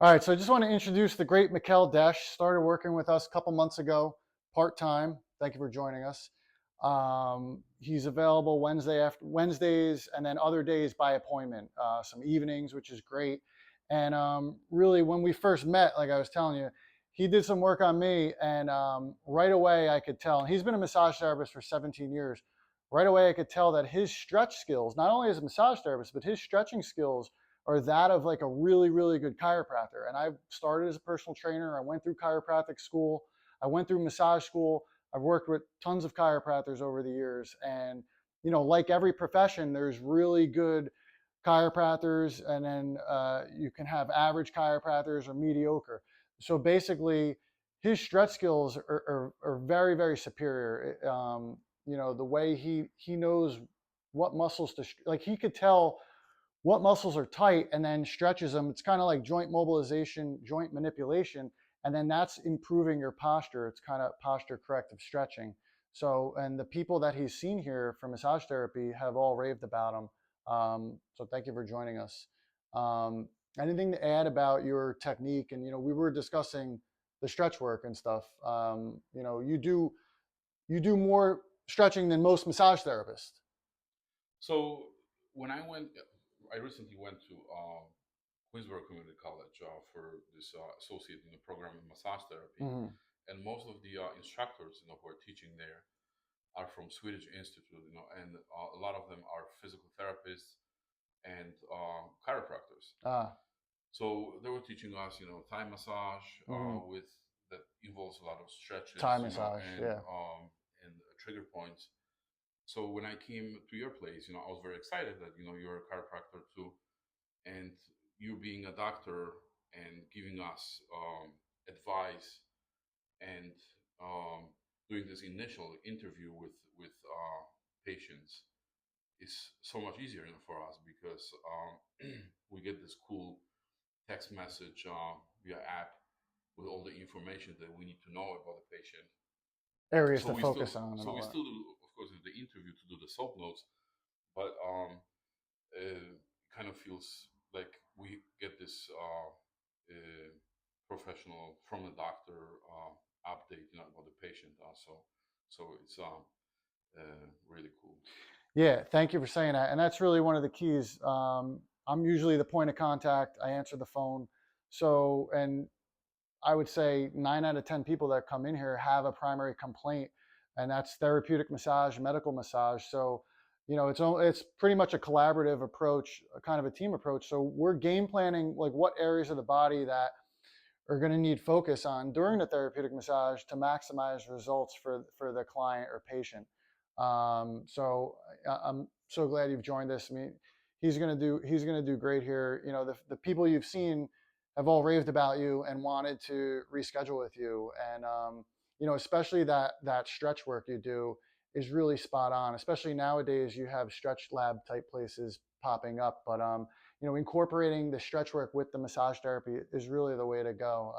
All right, so I just want to introduce the great Michal Deszcz. Started working with us a couple months ago, part-time. Thank you for joining us. He's available Wednesdays, and then other days by appointment. Some evenings, which is great. And really, when we first met, like I was telling you, he did some work on me, and right away I could tell. And he's been a massage therapist for 17 years. Right away, I could tell that his stretch skills, not only as a massage therapist, but his stretching skills or that of like a really, really good chiropractor. And I started as a personal trainer. I went through chiropractic school. I went through massage school. I've worked with tons of chiropractors over the years. And, like every profession, there's really good chiropractors, and then you can have average chiropractors or mediocre. So basically, his stretch skills are very, very superior. The way he knows what muscles to, like he could tell what muscles are tight and then stretches them. It's kind of like joint mobilization, joint manipulation, and then that's improving your posture. It's kind of posture corrective stretching. So, and the people that he's seen here for massage therapy have all raved about him. So thank you for joining us. Anything to add about your technique? And, we were discussing the stretch work and stuff. You do more stretching than most massage therapists. So when I recently went to Queensborough Community College for this associate in the program in massage therapy, Mm-hmm. and most of the instructors, who are teaching there are from Swedish Institute, and a lot of them are physical therapists and chiropractors. Ah. So they were teaching us, Thai massage Mm-hmm. with that involves a lot of Thai stretches, massage, and yeah. trigger points. So when I came to your place, I was very excited that you're a chiropractor too, and you being a doctor and giving us advice and doing this initial interview with patients is so much easier for us because we get this cool text message via app with all the information that we need to know about the patient. Areas So to we still focus on and so we all that. still do, of course, the interview to do the soap notes, but kind of feels like we get this professional from the doctor update, about the patient also. So it's really cool. Yeah, thank you for saying that. And that's really one of the keys. I'm usually the point of contact. I answer the phone. So, and I would say 9 out of 10 people that come in here have a primary complaint, and that's therapeutic massage, medical massage. So, it's pretty much a collaborative approach, a kind of a team approach. So we're game planning like what areas of the body that are going to need focus on during the therapeutic massage to maximize results for the client or patient. So I'm so glad you've joined us. I mean, he's gonna do great here. The people you've seen have all raved about you and wanted to reschedule with you, and especially that stretch work you do is really spot on. Especially nowadays, you have stretch lab type places popping up, but incorporating the stretch work with the massage therapy is really the way to go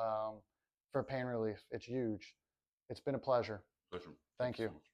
for pain relief. It's huge. It's been a pleasure. Pleasure. Thank Thank you so you. much.